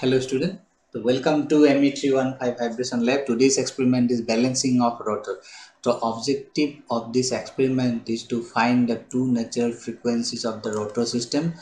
Hello student, so welcome to ME315 Vibration Lab. Today's experiment is balancing of rotor. The objective of this experiment is to find the two natural frequencies of the rotor system,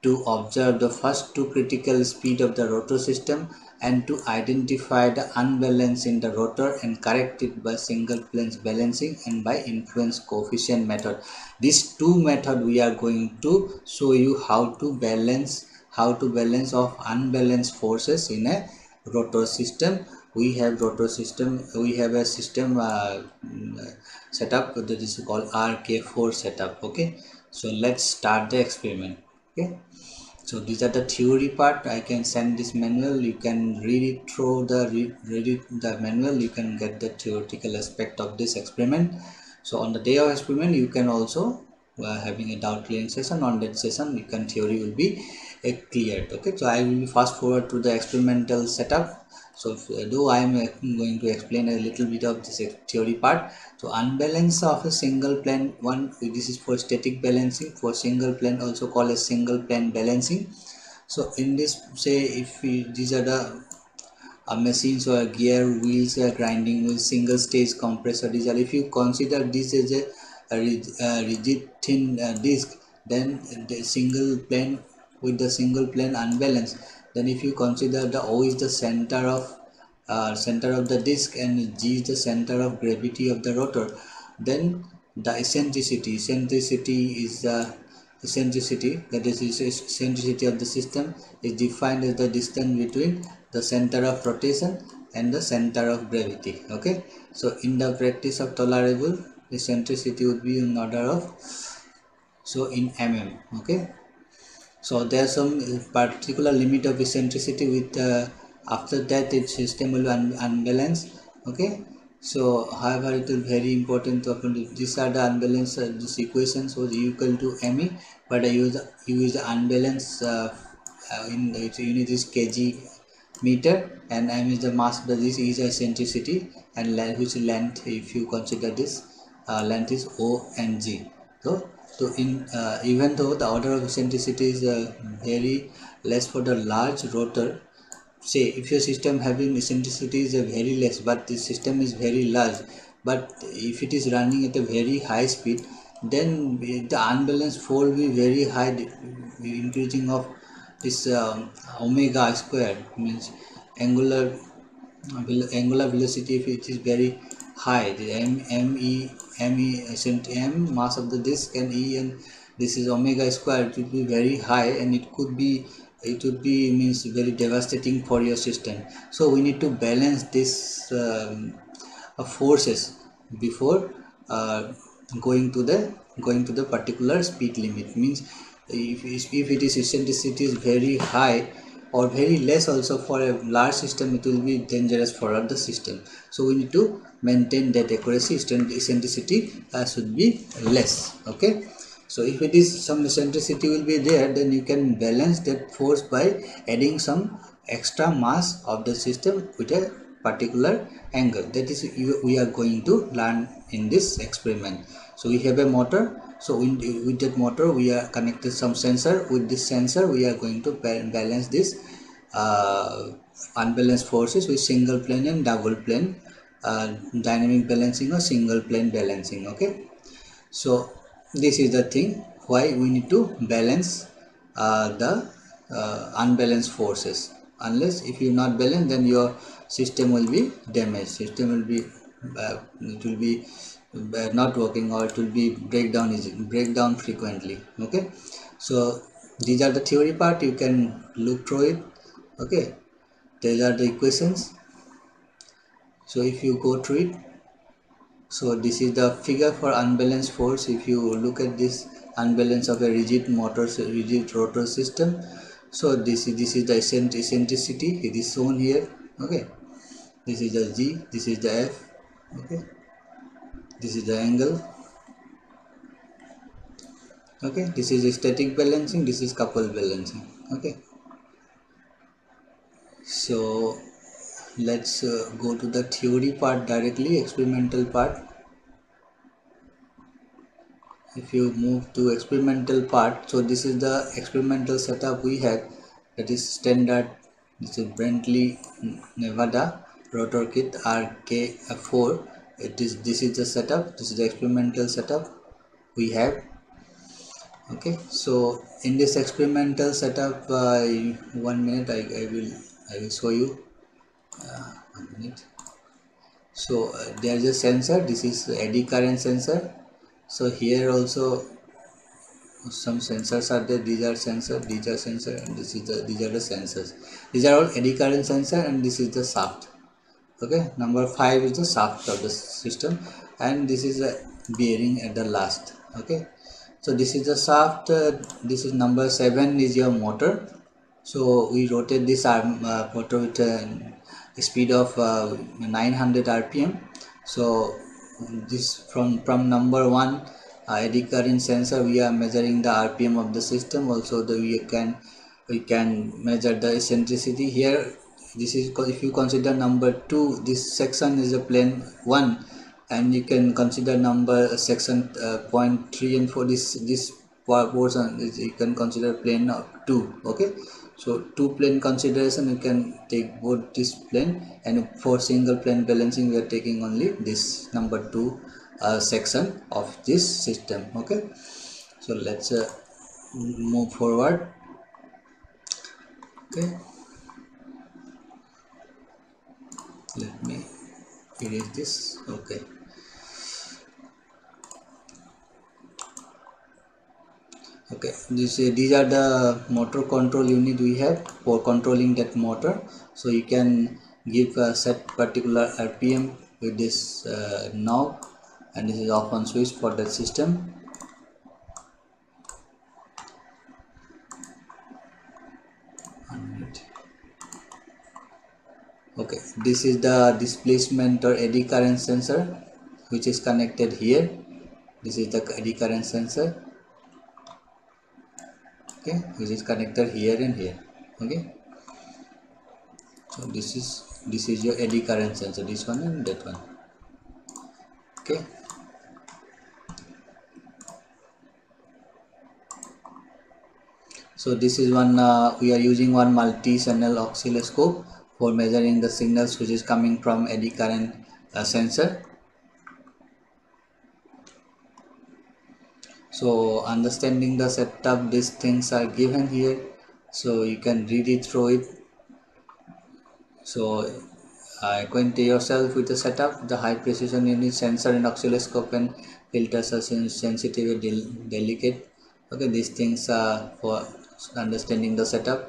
to observe the first two critical speed of the rotor system, and to identify the unbalance in the rotor and correct it by single planes balancing and by influence coefficient method. These two methods we are going to show you how to balance of unbalanced forces in a rotor system. We have a system setup that is called RK4 setup. Okay, so let's start the experiment. Okay, so these are the theory part. I can send this manual, you can read it through read it the manual, you can get the theoretical aspect of this experiment. So on the day of experiment you can also having a doubt clearing session. On that session you can theory will be cleared. Okay, so I will be fast forward to the experimental setup. So though I am going to explain a little bit of this theory part. So unbalance of a single plane one, this is for static balancing. For single plane also called as single plane balancing. So in this, say if these are the machines or gear wheels, grinding wheels, single stage compressor diesel. If you consider this as a rigid thin disc, then the single plane with the single plane unbalanced. Then if you consider the O is the center of the disc and G is the center of gravity of the rotor, then the eccentricity is the eccentricity, that is eccentricity of the system, is defined as the distance between the center of rotation and the center of gravity. Okay, so in the practice of tolerable, eccentricity would be in order of, so in mm. Okay, so there's some particular limit of eccentricity with after that its system will be unbalanced. Okay, so however it is very important to apply. These are the unbalanced this equations was equal to me, but I use the unbalanced in its unit is kg meter, and m is the mass, but this is eccentricity, and which length, if you consider this length is o and g. So in even though the order of eccentricity is very less for the large rotor, say if your system having eccentricity is very less but the system is very large, but if it is running at a very high speed, then the unbalanced force will be very high, increasing of this omega square, means angular angular velocity. If it is very high, the m mass of the disk, and e, and this is omega square, it will be very high, and it would be means very devastating for your system. So we need to balance this forces before going to the particular speed limit. Means if it is eccentricity is very high or very less also for a large system, it will be dangerous for other system. So we need to maintain that accuracy. Eccentricity should be less. Okay, so if it is some eccentricity will be there, then you can balance that force by adding some extra mass of the system with a particular angle. That is we are going to learn in this experiment. So we have a motor. So with that motor we are connected some sensor. With this sensor we are going to balance this unbalanced forces with single plane and double plane dynamic balancing or single plane balancing. Okay, so this is the thing why we need to balance the unbalanced forces. Unless if you not balance, then your system will be damaged. System will be it will be not working, or it will be breakdown frequently. Okay, so these are the theory part. You can look through it. Okay, these are the equations. So if you go through it, so this is the figure for unbalanced force. If you look at this unbalance of a rigid rotor system, so this is the eccentricity. It is shown here. Okay, this is the g, this is the f. Okay, this is the angle. Okay, this is static balancing, this is coupled balancing. Okay, so let's go to the theory part directly, experimental part. If you move to experimental part, so this is the experimental setup we had, that is standard This is Bentley Nevada rotor kit RK4. This is the setup. This is the experimental setup we have. Okay, so in this experimental setup, 1 minute, I will show you. 1 minute. So there is a sensor. This is eddy current sensor. So here also some sensors are there. These are sensor, and these are the sensors. These are all eddy current sensor, and this is the shaft. Okay, number 5 is the shaft of the system, and this is a bearing at the last. Okay, so this is the shaft. This is number 7 is your motor. So we rotate this motor with a speed of 900 rpm. So this from number 1 eddy current sensor, we are measuring the rpm of the system. Also we can measure the eccentricity here. This is, if you consider number 2, this section is a plane 1, and you can consider number section 0.3 and 4. This portion is, you can consider plane 2. Okay, so 2 plane consideration, you can take both this plane, and for single plane balancing we are taking only this number 2 section of this system. Okay, so let's move forward. Okay, let me erase this. Okay, these are the motor control unit we have for controlling that motor. So you can give a set particular rpm with this knob, and this is off on switch for that system. Okay, this is the displacement or eddy current sensor which is connected here. This is the eddy current sensor, okay, which is connected here and here. Okay, so this is your eddy current sensor, this one and that one. Okay, so this is one we are using one multi-channel oscilloscope for measuring the signals which is coming from eddy current sensor. So understanding the setup, these things are given here, so you can read it through it. So acquaint yourself with the setup. The high precision unit, sensor and oscilloscope and filters are sensitive and delicate. Okay, these things are for understanding the setup.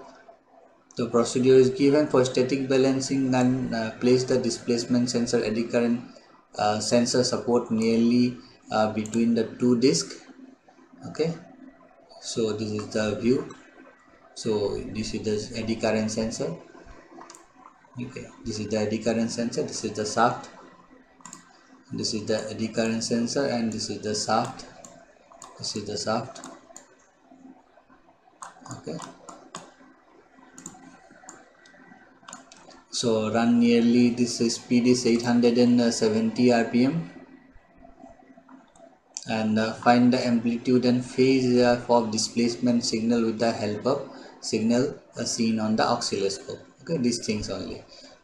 The procedure is given for static balancing, and place the displacement sensor eddy current sensor support nearly between the two discs. Okay, so this is the view. So this is the eddy current sensor. Okay, this is the eddy current sensor, this is the shaft, this is the eddy current sensor, and this is the shaft, this is the shaft. Okay, so run nearly, this speed is 870 rpm, and find the amplitude and phase of displacement signal with the help of signal seen on the oscilloscope. Okay, these things only.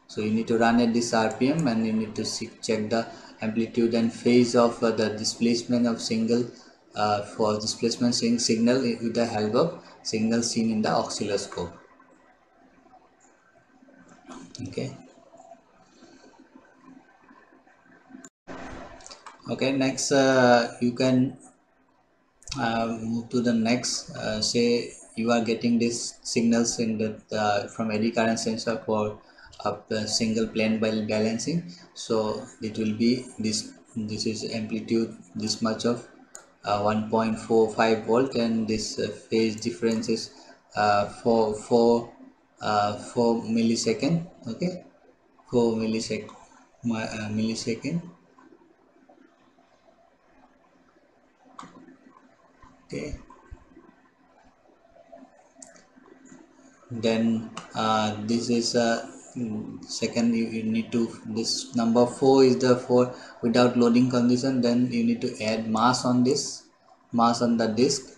So you need to run at this rpm, and you need to check the amplitude and phase of the displacement of single for displacement signal with the help of signal seen in the oscilloscope. Okay, okay, next you can move to the next. Say you are getting these signals in the from eddy current sensor for a single plane while balancing. So it will be this is amplitude this much of 1.45 volt, and this phase difference is 4 millisecond. Okay, 4 millisecond. Okay, then this is second, you need to, this number 4 is the for without loading condition. Then you need to add mass on this, mass on the disk.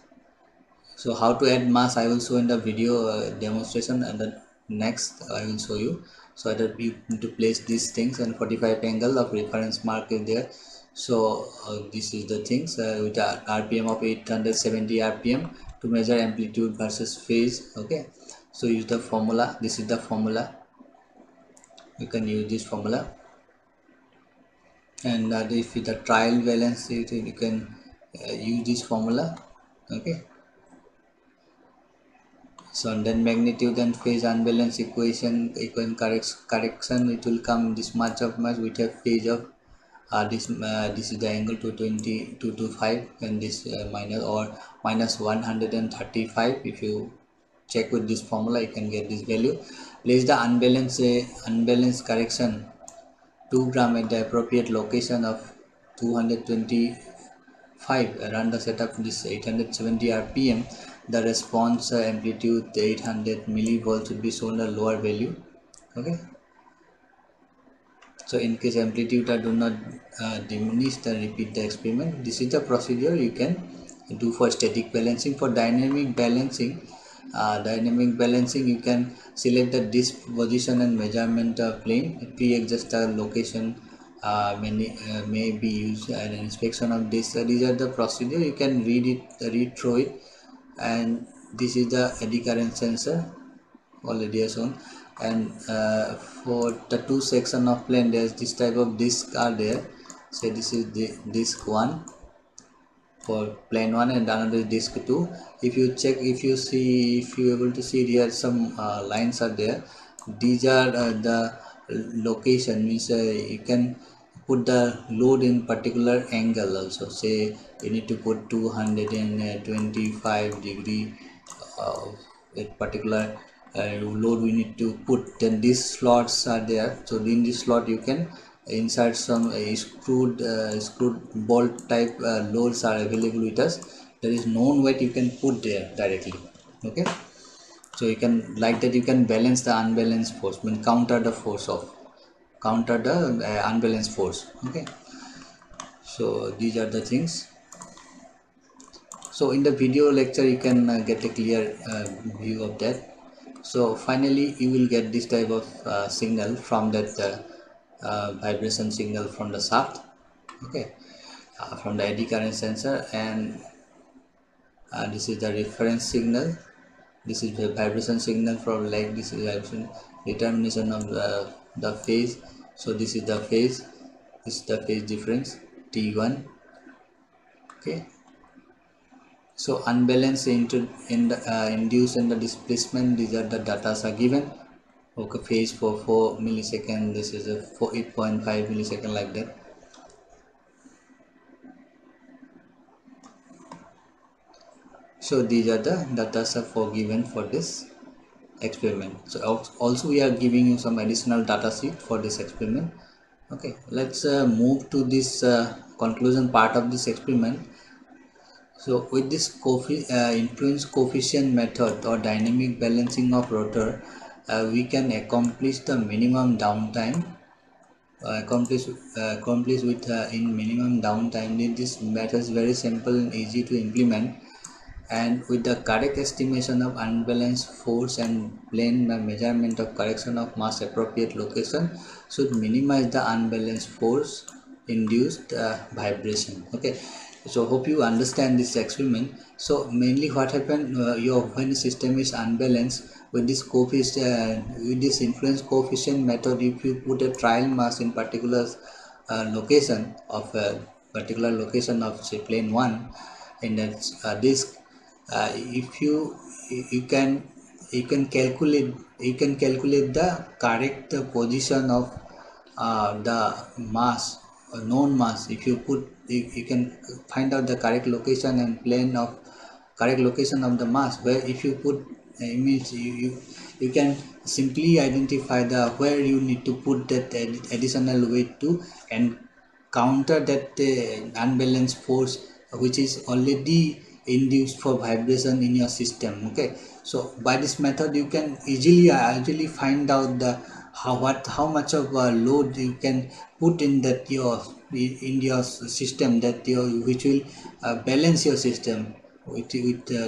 So how to add mass I will show in the video demonstration, and the next I will show you. So that you need to place these things, and 45 angle of reference mark is there. So this is the things with a RPM of 870 RPM to measure amplitude versus phase. Okay, so use the formula. This is the formula. You can use this formula, and if the trial balance you can use this formula. Okay, so and then magnitude and phase unbalance equation correction, it will come this much of mass with a phase of this is the angle 220 and this minus or minus 135. If you check with this formula, you can get this value. Place the unbalanced correction 2 gram at the appropriate location of 225 around the setup this 870 rpm. The response amplitude 800 millivolts should be shown a lower value. Okay, so in case amplitude do not diminish, then repeat the experiment. This is the procedure you can do for static balancing. For dynamic balancing, you can select the disk position and measurement plane. Pre-adjust the location may be used, and inspection of this. These are the procedure. You can read through it. And this is the eddy current sensor already shown. And for the two section of plane, there's this type of disc are there. So this is the disc 1 for plane 1, and another is disc 2. If you check, if you able to see here, some lines are there. These are the location, means you can put the load in particular angle also. Say you need to put 225 degree a particular load we need to put, then these slots are there. So in this slot you can insert some screwed bolt type loads are available with us. There is known weight you can put there directly. Okay, so you can, like that, you can balance the unbalanced force, mean counter the unbalanced force. Okay, so these are the things. So in the video lecture you can get a clear view of that. So finally you will get this type of signal from that vibration signal from the shaft. Okay, from the eddy current sensor, and this is the reference signal. This is the vibration signal from leg. This is vibration determination of the phase. So this is the phase, this is the phase difference T1. Okay, so unbalance induced in the displacement, these are the data are given. Okay, phase for 4 millisecond, this is a 8.5 millisecond, like that. So these are the data for given for this experiment. So also we are giving you some additional data sheet for this experiment. Okay, let's move to this conclusion part of this experiment. So with this influence coefficient method or dynamic balancing of rotor, we can accomplish the minimum downtime. Accomplish with in minimum downtime. This method is very simple and easy to implement, and with the correct estimation of unbalanced force and plane measurement of correction of mass appropriate location should minimize the unbalanced force induced vibration. Okay, so hope you understand this experiment. So mainly what happened, when the system is unbalanced, with this coefficient with this influence coefficient method, if you put a trial mass in particular location of say plane 1 in that disk, if you can calculate the correct position of the mass, known mass. If you put, you can find out the correct location and plane of correct location of the mass, where if you put image, you can simply identify the where you need to put that additional weight to, and counter that unbalanced force which is already induced for vibration in your system. Okay, so by this method you can easily find out the how much of load you can put in that your system, that which will balance your system. with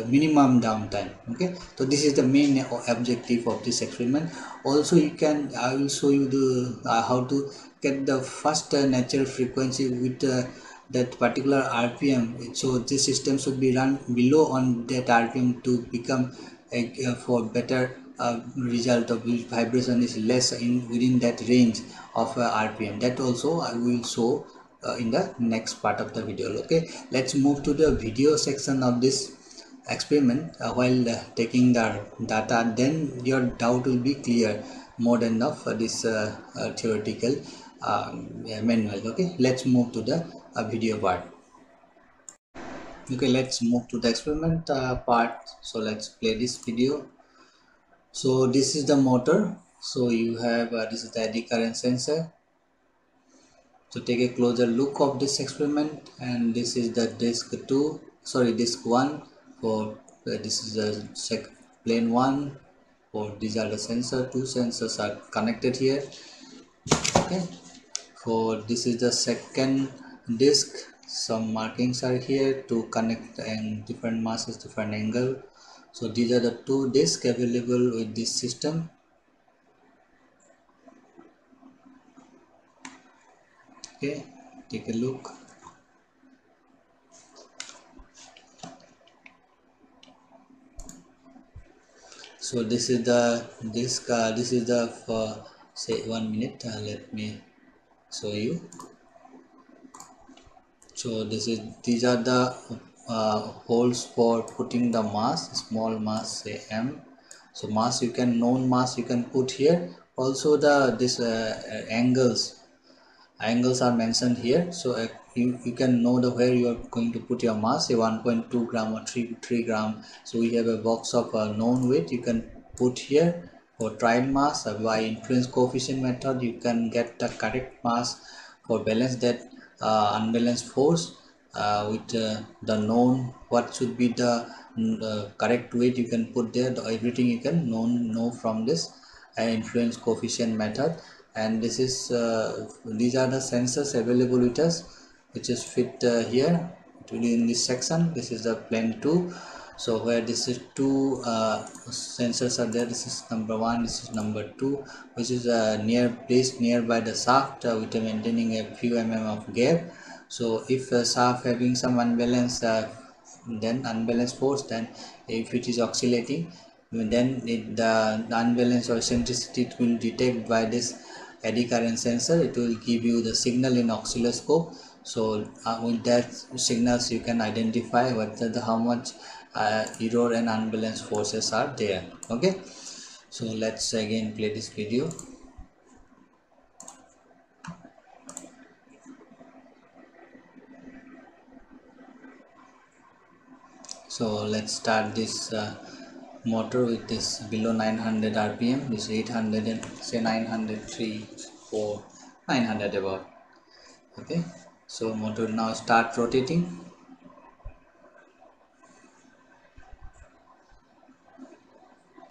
minimum downtime. Okay, so this is the main objective of this experiment. Also, I will show you the how to get the first natural frequency with that particular RPM. So this system should be run below on that RPM to become for better result of which vibration is less in within that range of RPM. That also I will show in the next part of the video. Okay, let's move to the video section of this experiment. While taking the data, then your doubt will be clear more than enough for this theoretical manual. Okay, let's move to the video part. Okay, let's move to the experiment part. So let's play this video. So this is the motor. So you have this is the eddy current sensor. So take a closer look of this experiment, and this is the disk 2, sorry, disk 1 for this is the plane 1 for these are the sensor. Two sensors are connected here. Okay, for this is the second disk. Some markings are here to connect and different masses, different angle. So these are the two disks available with this system. Okay, take a look. So this is the disk. This is the for say 1 minute. Let me show you. So these are the holes for putting the mass, small mass, say m. So mass you can known mass you can put here. Also the this angles are mentioned here. So you can know the where you are going to put your mass, say 1.2 gram or 3 gram. So we have a box of known weight you can put here. For trial mass by influence coefficient method you can get the correct mass. For balance that unbalanced force with the known what should be the correct weight you can put there. Everything you can know from this influence coefficient method. And this is these are the sensors available with us, which is fit here in this section. This is the plane 2. So where this is two sensors are there. This is number 1, this is number 2, which is placed nearby the shaft with maintaining a few of gap. So if a shaft having some unbalanced unbalanced force, then if it is oscillating, then the unbalance or eccentricity it will detect by this eddy current sensor. It will give you the signal in oscilloscope. So with that signals you can identify whether how much error and unbalanced forces are there. Okay, so let's again play this video. So let's start this motor with this below 900 rpm. This 800 and say 903 4 900 about. Okay, so motor now start rotating.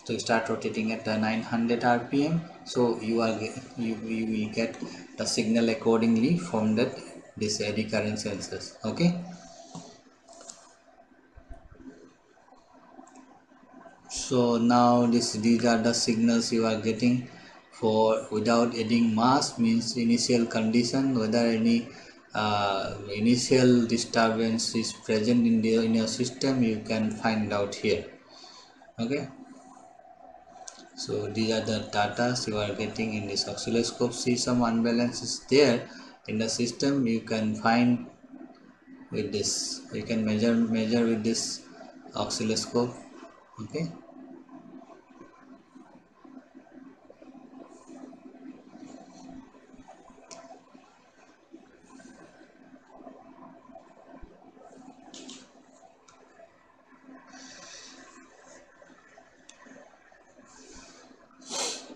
So start rotating at 900 rpm. So you will get the signal accordingly from that this eddy current sensors. Okay, so now these are the signals you are getting for without adding mass, means initial condition, whether any initial disturbance is present in your system you can find out here. Okay, so these are the data you are getting in this oscilloscope. See some unbalance is there in the system, you can find with this, you can measure with this oscilloscope. Okay,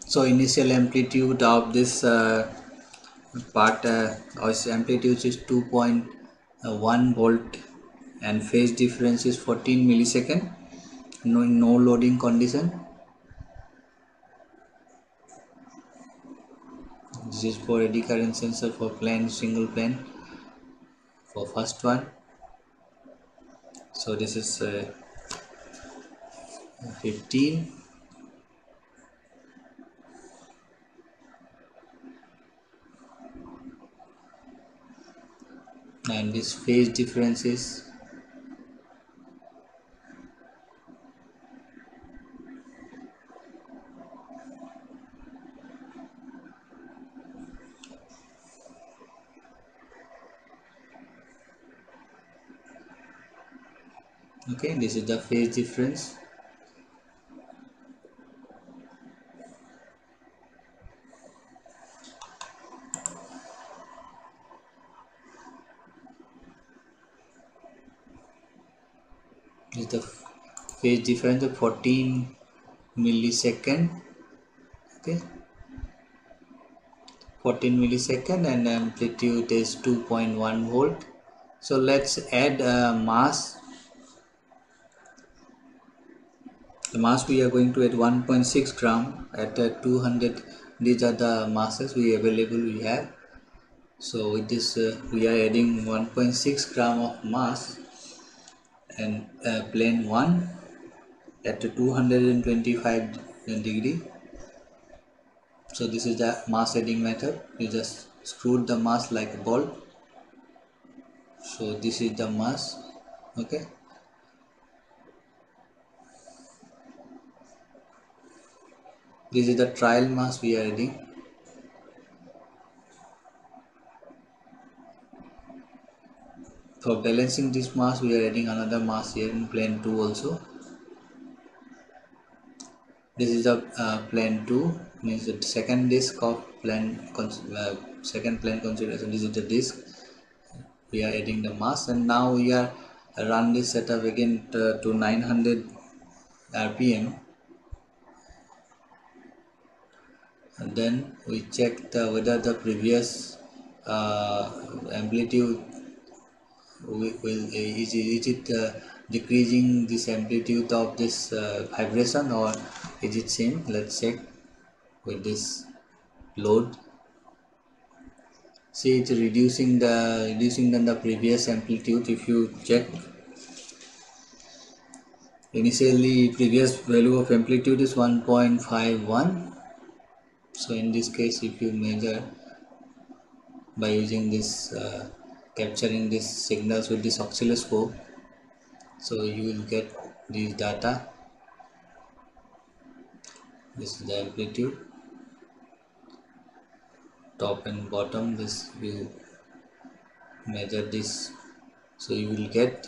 so initial amplitude of this part amplitude is 2.1 volt and phase difference is 14 millisecond. No loading condition. This is for eddy current sensor for plane, single plane for first one. So this is 15, and this phase difference is okay. This is the phase difference. Is the phase difference of 14 millisecond. Okay, 14 millisecond, and amplitude is 2.1 volt. So let's add mass. The mass we are going to add 1.6 gram at 200. These are the masses we have. So with this we are adding 1.6 gram of mass, and plane 1 at 225 degree. So this is the mass adding method. You just screw the mass like a ball. So this is the mass. Okay, this is the trial mass we are adding. For balancing this mass, we are adding another mass here in plane 2 also. This is the plane 2, means the second disk of second plane consideration. This is the disk. We are adding the mass, and now we are run this setup again to 900 rpm, and then we check whether the previous amplitude is it decreasing this amplitude of this vibration, or is it same. Let's check with this load. See, it's reducing than the previous amplitude. If you check, initially previous value of amplitude is 1.51. so in this case, if you measure by using this capturing these signals with this oscilloscope, so you will get these data. This is the amplitude, top and bottom. This you measure this, so you will get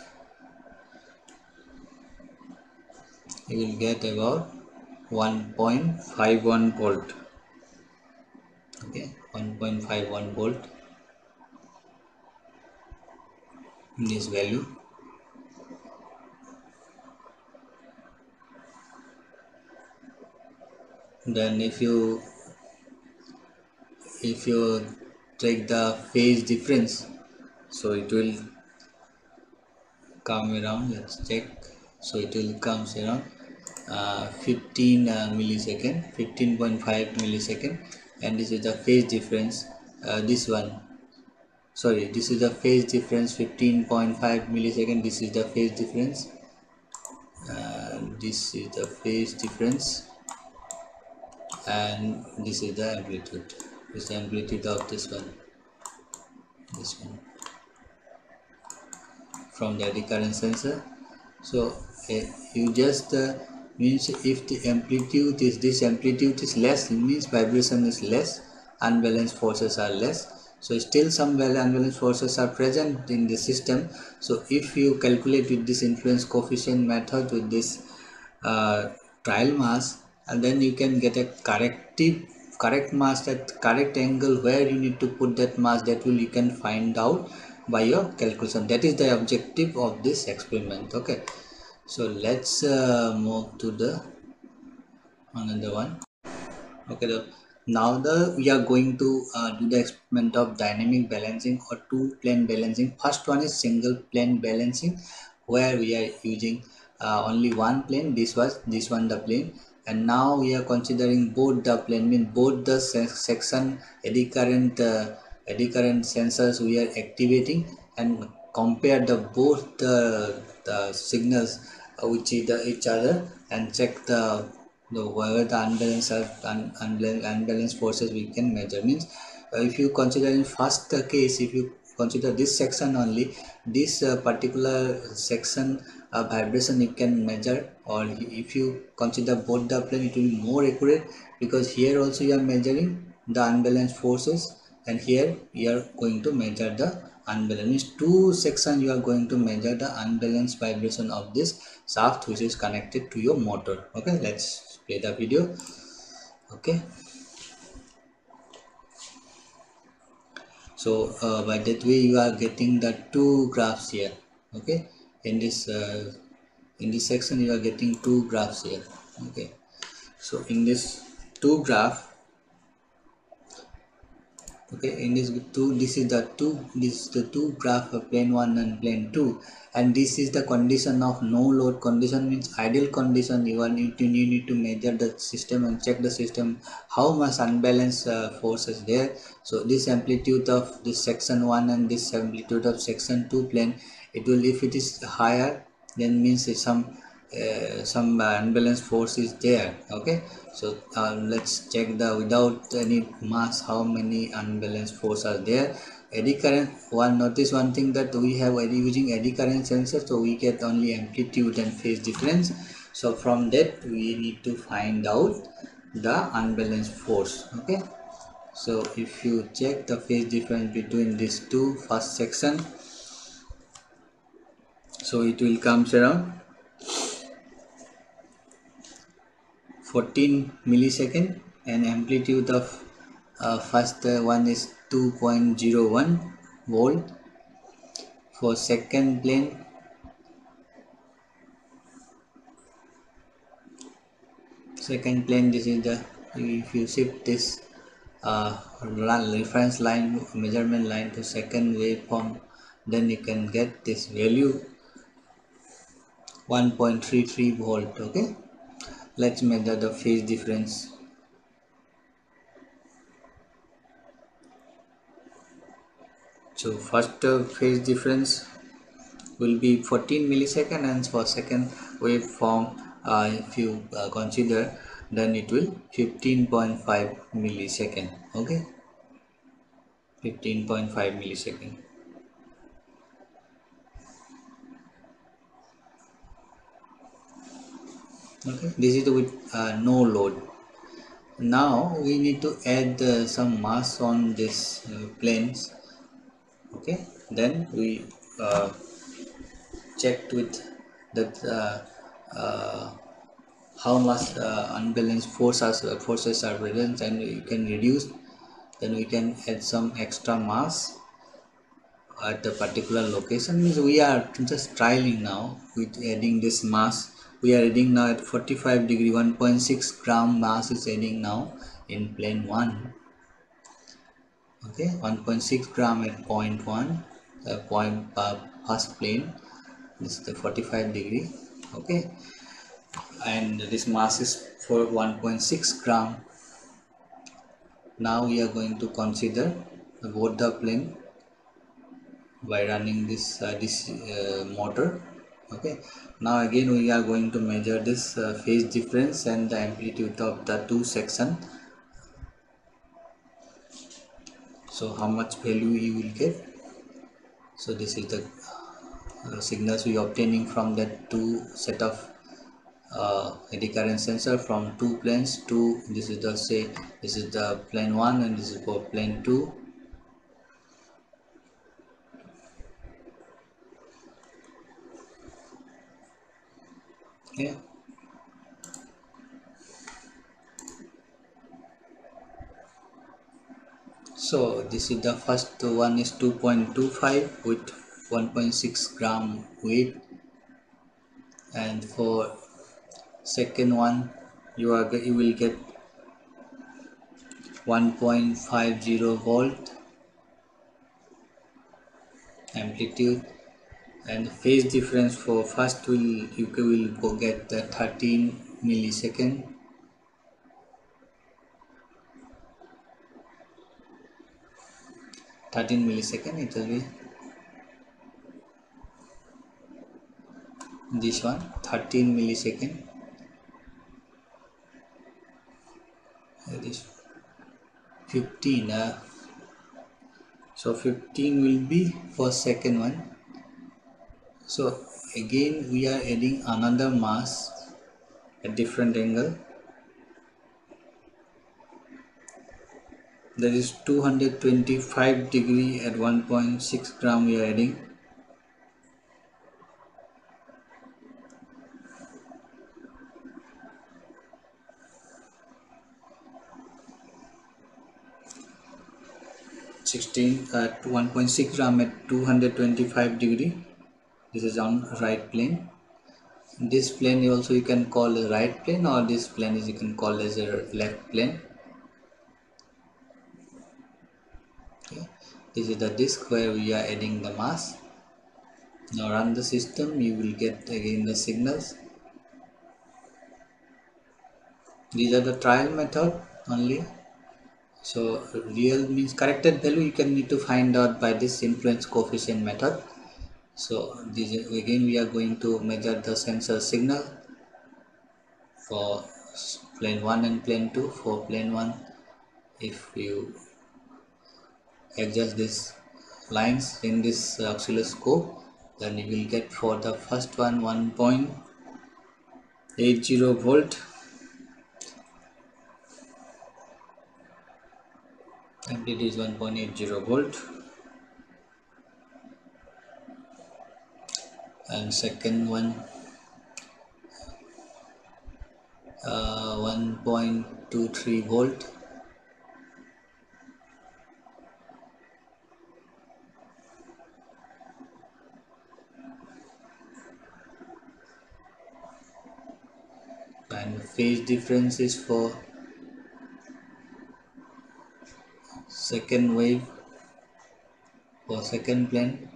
about 1.51 volt. Okay, 1.51 volt in this value. Then if you take the phase difference, so it will come around. Let's check. So it will comes around 15 millisecond, 15.5 millisecond, and this is the phase difference. This is the phase difference, 15.5 millisecond. This is the phase difference. This is the phase difference, and this is the amplitude. This is the amplitude of this one from the eddy current sensor. So you just means if the amplitude is less, it means vibration is less, unbalanced forces are less. So still some unbalanced forces are present in the system. So if you calculate with this influence coefficient method with this trial mass, and then you can get a correct mass, that correct angle where you need to put that mass, that will you can find out by your calculation. That is the objective of this experiment. Okay, so let's move to the another one. Okay, now we are going to do the experiment of dynamic balancing or two plane balancing. First one is single plane balancing, where we are using only one plane. This one the plane, and now we are considering both the plane, mean both the section eddy current sensors we are activating, and compare the both the signals with each other and check the whether the unbalanced forces we can measure. Means if you consider in first case, if you consider this section only, this particular section vibration you can measure, or if you consider both the plane, it will be more accurate, because here also you are measuring the unbalanced forces and here you are going to measure the unbalanced. Means two sections you are going to measure the unbalanced vibration of this shaft which is connected to your motor. Okay, let's play the video. Okay, so by that way you are getting the two graphs here. Okay, in this section you are getting two graphs here. Okay, so in this two graph, okay, in this is the two graph of plane 1 and plane 2, and this is the condition of no load condition. Means ideal condition. You need to measure the system and check the system how much unbalanced force is there. So this amplitude of this section 1 and this amplitude of section 2 plane, it will, if it is higher, then means it's some unbalanced force is there. Okay, so let's check the without any mass how many unbalanced force are there. Eddy current, notice one thing, that we have using eddy current sensor, so we get only amplitude and phase difference. So from that we need to find out the unbalanced force. Okay, so if you check the phase difference between these two first section, so it will comes around 14 millisecond, and amplitude of first one is 2.01 volt. For second plane, this is the, if you shift this reference line, measurement line to second waveform, then you can get this value 1.33 volt. Okay, let's measure the phase difference. So first phase difference will be 14 millisecond, and for second waveform if you consider, then it will 15.5 millisecond. Okay, 15.5 millisecond. Okay, this is with no load. Now we need to add some mass on this planes. Okay, then we checked with that how much unbalanced forces are present, and you can reduce, then we can add some extra mass at a particular location. Means we are just trialing now with adding this mass. We are adding now at 45 degree, 1.6 gram mass is adding now in plane 1. Okay, 1.6 gram at point 1, point first plane. This is the 45 degree. Okay, and this mass is for 1.6 gram. Now we are going to consider both the plane by running this motor. Okay, now again we are going to measure this phase difference and the amplitude of the two section. So how much value you will get. So this is the signals we obtaining from that two set of eddy current sensor from two planes. This is the, say, this is the plane 1 and this is for plane 2. Okay, so this is the first one is 2.25 with 1.6 gram weight, and for second one you will get 1.50 volt amplitude, and phase difference for first you will go get the 13 millisecond. 13 millisecond it will be. this one 13 millisecond, this 15, so 15 will be for second one. So again we are adding another mass at different angle, that is 225 degree at 1.6 gram we are adding. At 1.6 gram at 225 degree. This is on right plane. This plane also you can call a right plane, or this plane is you can call as a left plane. Okay. This is the disk where we are adding the mass. Now run the system, you will get again the signals. These are the trial method only. So real means corrected value you can need to find out by this influence coefficient method. So this again we are going to measure the sensor signal for plane 1 and plane 2. For plane 1, if you adjust these lines in this oscilloscope, then you will get for the first one 1.80 volt, and it is 1.80 volt, and second one 1.23 volt, and phase difference is for second wave, for second plane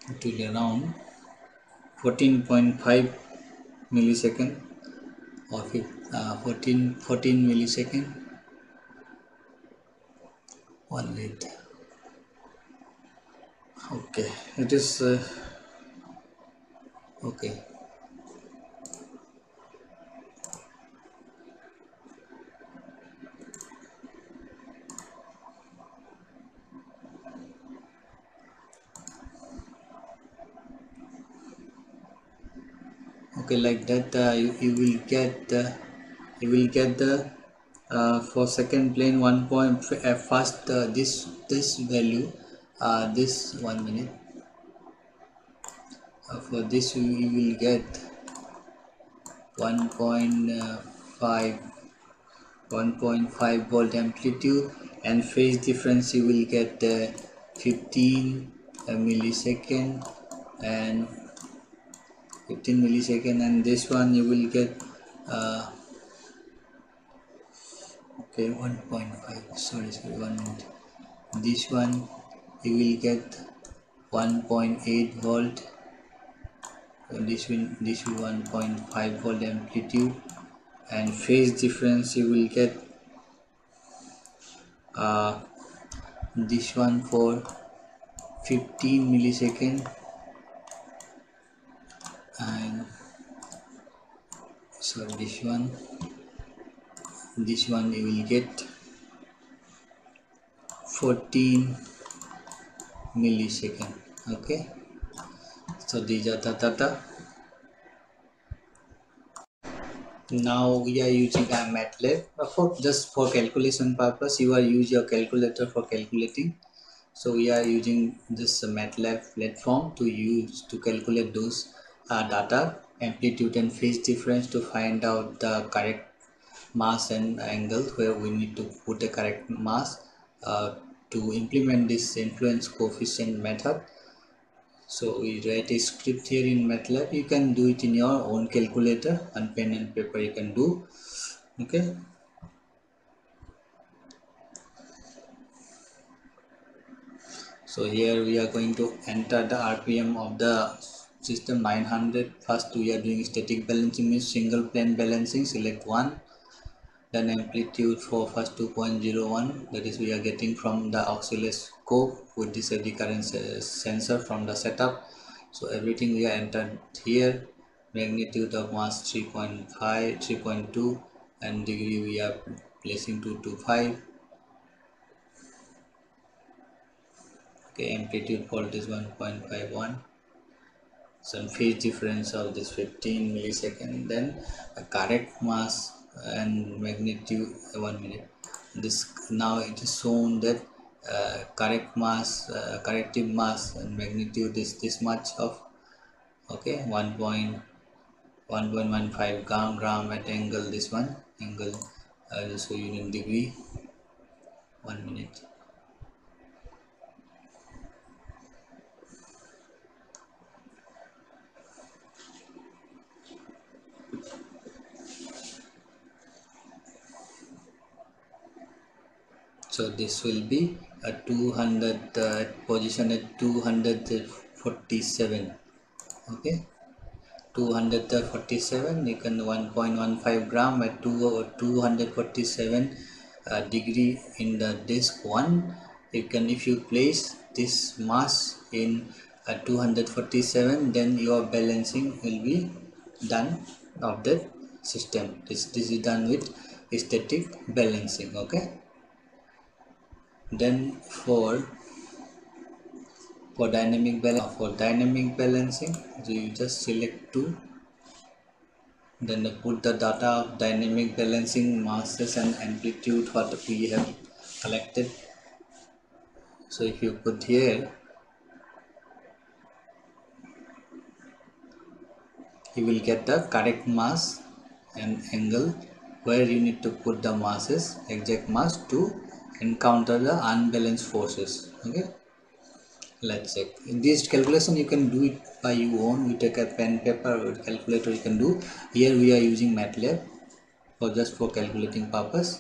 it will be around 14.5 millisecond or 14 millisecond. 1 minute. Okay, it is okay. Okay, like that you will get the for second plane 1 point first this value, this 1 minute, for this you will get 1.5 volt amplitude, and phase difference you will get 15 millisecond and 15 millisecond, and this one you will get okay 1.5, sorry 1 minute. This one you will get 1.8 volt, and this will 1.5 volt amplitude, and phase difference you will get this one for 15 millisecond, and so this one you will get 14 millisecond. Okay, so these are the data. Now we are using a MATLAB for just for calculation purpose. You are use your calculator for calculating. So we are using this MATLAB platform to use to calculate those data, amplitude and phase difference, to find out the correct mass and angle where we need to put a correct mass to implement this influence coefficient method. So we write a script here in MATLAB. You can do it in your own calculator, and pen and paper you can do. Okay. So here we are going to enter the RPM of the system 900. First we are doing static balancing, means single plane balancing. Select one, then amplitude for first 2.01, that is we are getting from the oscilloscope with this eddy current sensor from the setup. So everything we are entered here. Magnitude of mass 3.5 3.2 and degree we are placing 225. Okay, amplitude fault is 1.51. Some phase difference of this 15 millisecond, then a correct mass and magnitude 1 minute. This now it is shown that correct mass, corrective mass and magnitude is this much of, okay, 1.15 gram at angle, this one angle just show you in degree. 1 minute. So this will be a 200 position at 247. Okay, 247, you can 1.15 gram at 247 degree in the disk 1. You can, if you place this mass in 247, then your balancing will be done of that system. This is done with static balancing. Okay, then for dynamic balancing, so you just select 2, then put the data of dynamic balancing masses and amplitude what we have collected. So if you put here, you will get the correct mass and angle where you need to put the masses, exact mass, to encounter the unbalanced forces. Okay, let's check. In this calculation you can do it by your own. You take a pen, paper, or calculator, you can do. Here we are using MATLAB for just for calculating purpose.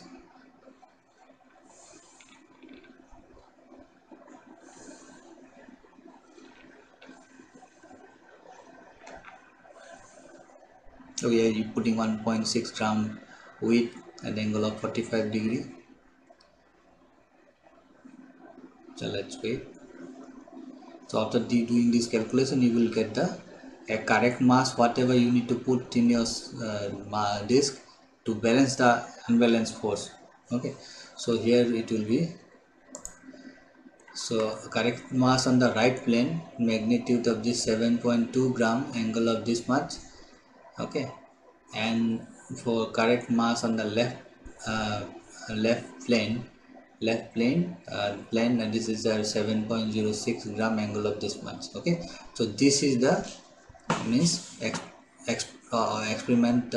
So here you putting 1.6 gram weight at angle of 45 degree. So let's wait. So after doing this calculation, you will get the correct mass whatever you need to put in your disk to balance the unbalanced force. Okay, so here it will be, so correct mass on the right plane, magnitude of this 7.2 gram, angle of this much. Okay, and for correct mass on the left plane, and this is a 7.06 gram, angle of this much. Okay, so this is the means experiment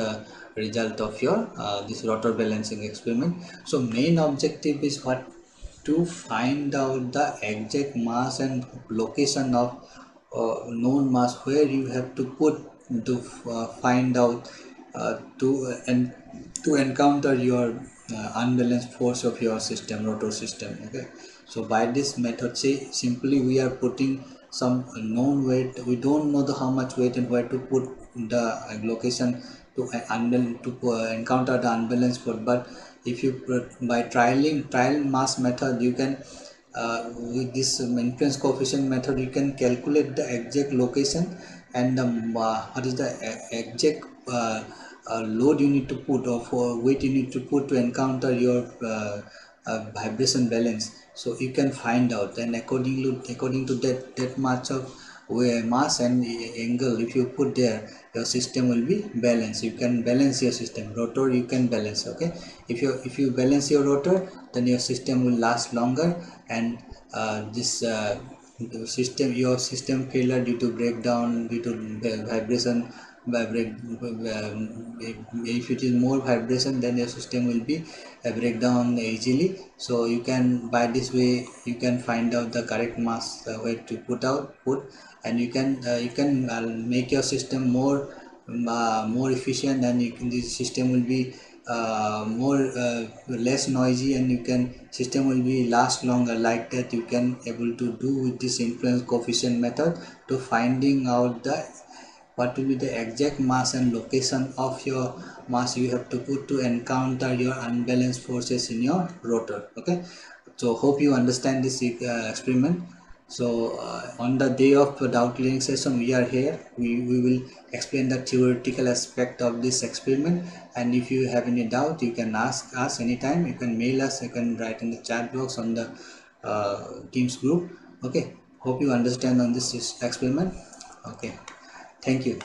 result of your this rotor balancing experiment. So main objective is what? To find out the exact mass and location of known mass where you have to put to find out to encounter your unbalanced force of your system, rotor system. Okay, so by this method, say simply we are putting some known weight, we don't know the how much weight and where to put the location to encounter the unbalanced force. But if you by trial mass method, you can with this influence coefficient method, you can calculate the exact location and the what is the exact load you need to put, or for weight you need to put to encounter your vibration balance. So you can find out, and according to that much of mass and angle, if you put there, your system will be balanced. You can balance your system. Rotor you can balance. Okay, if you balance your rotor, then your system will last longer, and this your system failure due to breakdown, due to vibration, if it is more vibration, then your system will be breakdown easily. So you can, by this way, you can find out the correct mass where to put, and you can make your system more efficient, and this system will be less noisy, and you can system will be last longer. Like that you can able to do with this influence coefficient method to finding out the what will be the exact mass and location of your mass you have to put to encounter your unbalanced forces in your rotor. Okay, so hope you understand this experiment. So on the day of the doubt clearing session, we are here. We will explain the theoretical aspect of this experiment, and if you have any doubt, you can ask us anytime. You can mail us, you can write in the chat box on the Teams group. Okay, hope you understand on this experiment. Okay, thank you.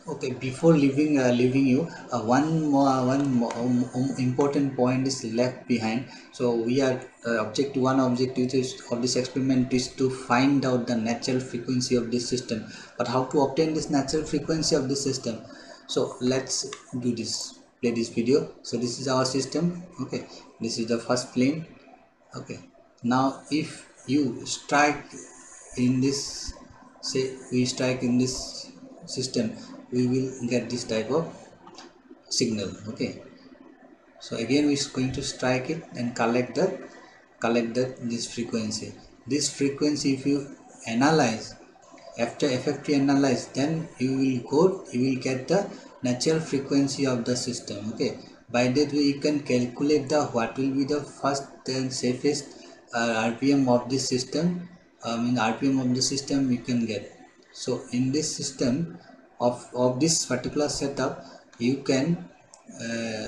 Okay, before leaving you, one more important point is left behind. So we are one objective of this experiment is to find out the natural frequency of this system. But how to obtain this natural frequency of this system? So let's do this. Play this video. So this is our system. Okay, this is the first plane. Okay, now if you strike in this, say we strike in this system, we will get this type of signal. Okay, so again we are going to strike it and collect that this frequency. If you analyze, after FFT analyze, then you will get the natural frequency of the system. Okay, by that way you can calculate the what will be the first and safest RPM of this system. RPM of the system you can get. So in this system of this particular setup, you can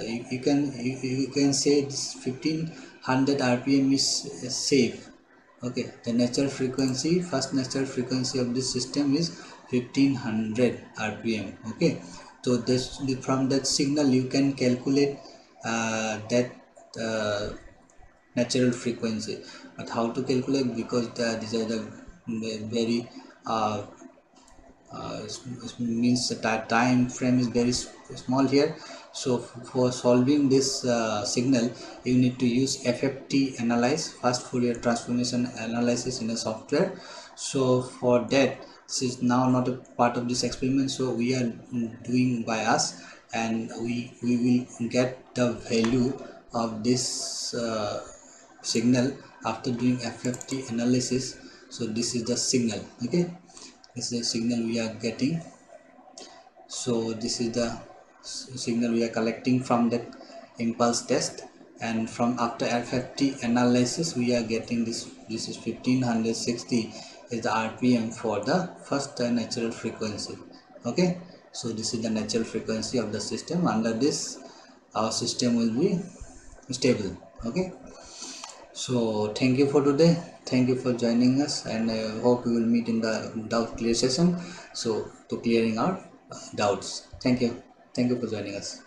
you can say this 1500 RPM is safe. Okay, the natural frequency, first natural frequency of this system is 1500 RPM. Okay, so this from that signal you can calculate that natural frequency. But how to calculate, because these are the very means the time frame is very small here. So for solving this signal, you need to use FFT analyze, fast Fourier transformation analysis, in a software. So for that, this is now not a part of this experiment, so we are doing by us, and we will get the value of this signal after doing FFT analysis. So this is the signal. Okay, this is the signal we are getting. So this is the signal we are collecting from that impulse test, and from after FFT analysis we are getting this is 1560 is the RPM for the first natural frequency. Okay, so this is the natural frequency of the system. Under this, our system will be stable. Okay, so thank you for today. Thank you for joining us, and I hope we will meet in the doubt clear session, so to clearing out doubts. Thank you for joining us.